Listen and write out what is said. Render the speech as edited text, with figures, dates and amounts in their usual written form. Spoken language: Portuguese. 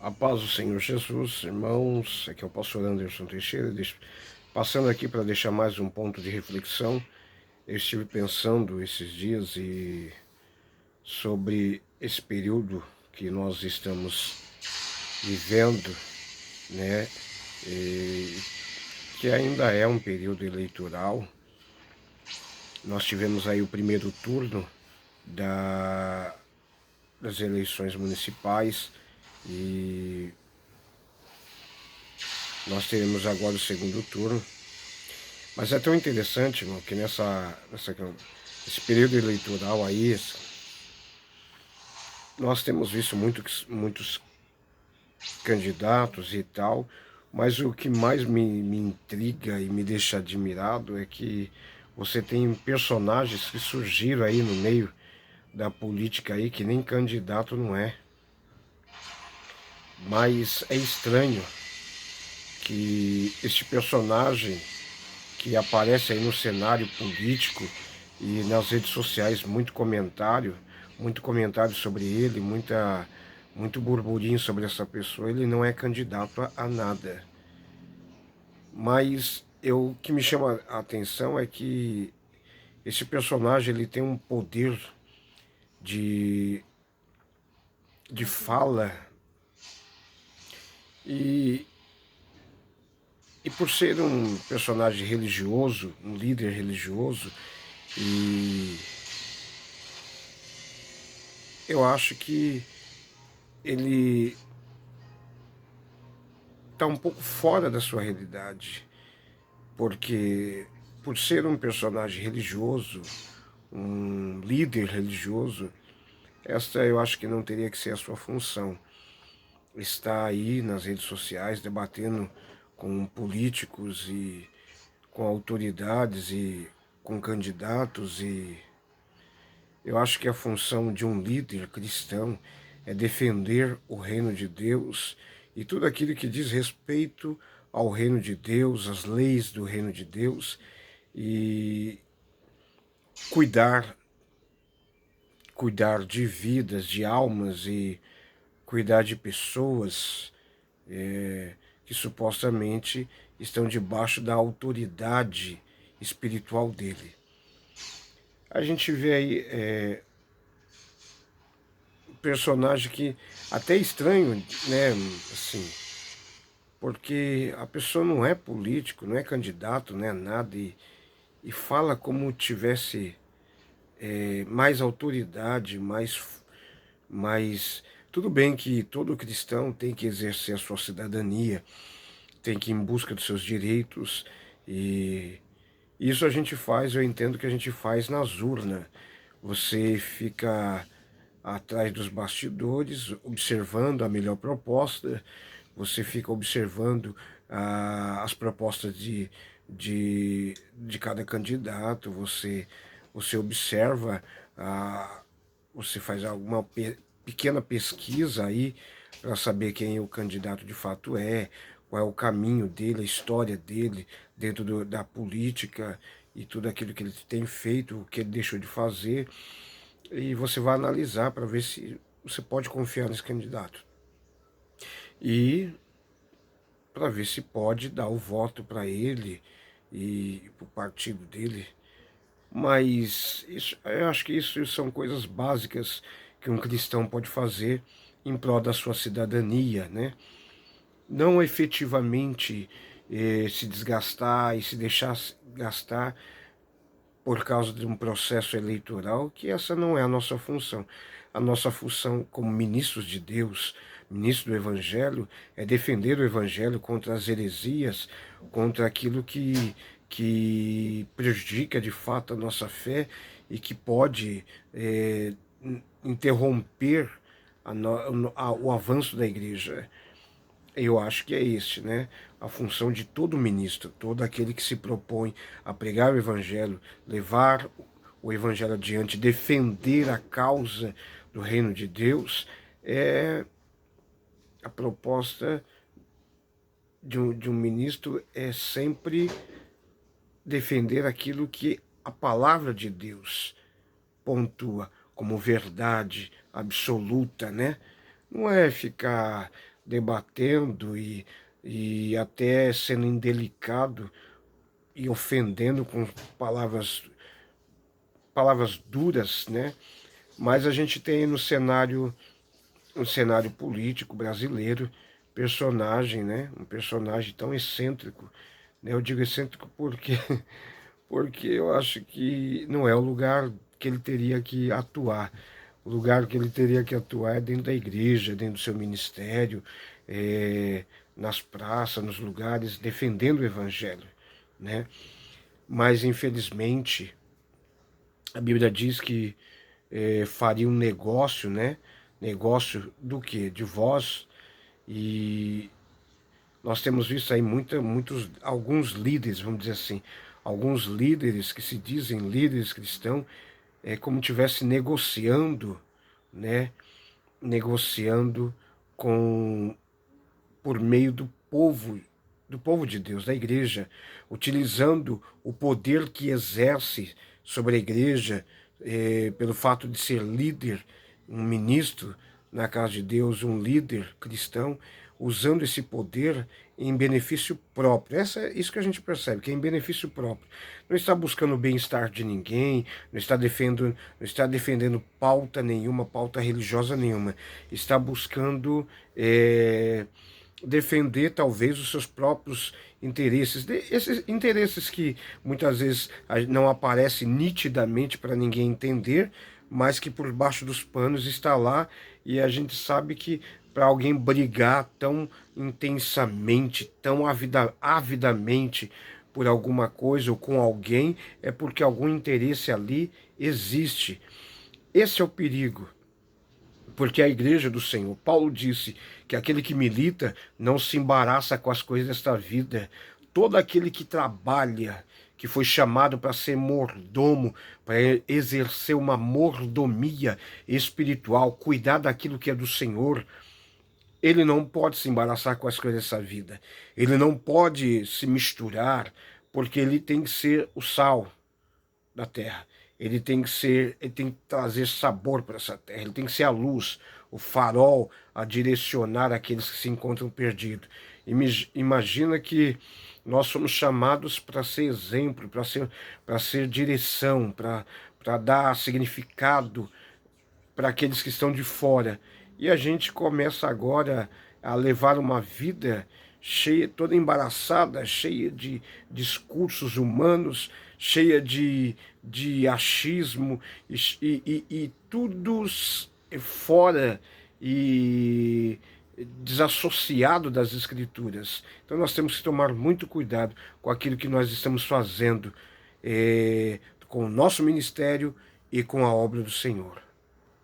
A paz do Senhor Jesus, irmãos, aqui é o pastor Anderson Teixeira, passando aqui para deixar mais um ponto de reflexão. Eu estive pensando esses dias sobre esse período que nós estamos vivendo, né, e que ainda é um período eleitoral. Nós tivemos aí o primeiro turno das eleições municipais e nós teremos agora o segundo turno. Mas é tão interessante, irmão, que esse período eleitoral aí, nós temos visto muitos candidatos e tal, mas o que mais me intriga e me deixa admirado é que você tem personagens que surgiram aí no meio da política aí que nem candidato não é. Mas é estranho que este personagem que aparece aí no cenário político e nas redes sociais, muito comentário sobre ele, muito burburinho sobre essa pessoa. Ele não é candidato a nada. Mas o que me chama a atenção é que esse personagem ele tem um poder de, de fala e, e por ser um personagem religioso, um líder religioso, e eu acho que ele está um pouco fora da sua realidade, porque por ser um personagem religioso, um líder religioso, esta eu acho que não teria que ser a sua função. Está aí nas redes sociais debatendo com políticos e com autoridades e com candidatos, e eu acho que a função de um líder cristão é defender o reino de Deus e tudo aquilo que diz respeito ao reino de Deus, às leis do reino de Deus, e cuidar, cuidar de vidas, de almas e cuidar de pessoas que supostamente estão debaixo da autoridade espiritual dele. A gente vê aí um personagem que até é estranho, né, assim, porque a pessoa não é político, não é candidato, não é nada, e fala como tivesse mais autoridade, mais... Tudo bem que todo cristão tem que exercer a sua cidadania, tem que ir em busca dos seus direitos, e isso a gente faz, eu entendo que a gente faz nas urnas. Você fica atrás dos bastidores, observando a melhor proposta, você fica observando as propostas de cada candidato, você observa, você faz alguma pequena pesquisa aí para saber quem o candidato de fato é, qual é o caminho dele, a história dele dentro da política e tudo aquilo que ele tem feito, o que ele deixou de fazer, e você vai analisar para ver se você pode confiar nesse candidato. E para ver se pode dar o voto para ele e para o partido dele. Mas eu acho que isso são coisas básicas que um cristão pode fazer em prol da sua cidadania, né? Não efetivamente se desgastar e se deixar gastar por causa de um processo eleitoral, que essa não é a nossa função. A nossa função como ministros de Deus, ministros do Evangelho, é defender o Evangelho contra as heresias, contra aquilo que prejudica de fato a nossa fé e que pode interromper o avanço da igreja. Eu acho que é este, né? A função de todo ministro, todo aquele que se propõe a pregar o Evangelho, levar o Evangelho adiante, defender a causa do reino de Deus, é a proposta de um ministro é sempre defender aquilo que a palavra de Deus pontua como verdade absoluta, né? Não é ficar debatendo e até sendo indelicado e ofendendo com palavras duras, né? Mas a gente tem no cenário político brasileiro, personagem, né? Um personagem tão excêntrico, né? Eu digo excêntrico porque, porque eu acho que não é o lugar que ele teria que atuar. O lugar que ele teria que atuar é dentro da igreja, dentro do seu ministério, nas praças, nos lugares, defendendo o evangelho, né? Mas, infelizmente, a Bíblia diz que faria um negócio, né? Negócio do quê? De vós. E nós temos visto aí alguns líderes, vamos dizer assim, alguns líderes que se dizem líderes cristãos, como tivesse negociando, né? Negociando com por meio do povo de Deus, da igreja, utilizando o poder que exerce sobre a igreja, pelo fato de ser líder, um ministro na casa de Deus, um líder cristão, usando esse poder em benefício próprio. Isso que a gente percebe, que é em benefício próprio. Não está buscando o bem-estar de ninguém, não está defendendo pauta nenhuma, pauta religiosa nenhuma. Está buscando defender talvez os seus próprios interesses, esses interesses que muitas vezes não aparecem nitidamente para ninguém entender, mas que por baixo dos panos está lá, e a gente sabe que para alguém brigar tão intensamente, tão avidamente por alguma coisa ou com alguém, é porque algum interesse ali existe. Esse é o perigo. Porque a igreja do Senhor, Paulo disse que aquele que milita não se embaraça com as coisas desta vida. Todo aquele que trabalha, que foi chamado para ser mordomo, para exercer uma mordomia espiritual, cuidar daquilo que é do Senhor, ele não pode se embaraçar com as coisas dessa vida. Ele não pode se misturar, porque ele tem que ser o sal da terra. Ele tem que trazer sabor para essa terra. Ele tem que ser a luz, o farol a direcionar aqueles que se encontram perdidos. Imagina que nós somos chamados para ser exemplo, para ser direção, para dar significado para aqueles que estão de fora. E a gente começa agora a levar uma vida cheia, toda embaraçada, cheia de discursos humanos, cheia de achismo e tudo fora e desassociado das Escrituras. Então nós temos que tomar muito cuidado com aquilo que nós estamos fazendo, com o nosso ministério e com a obra do Senhor.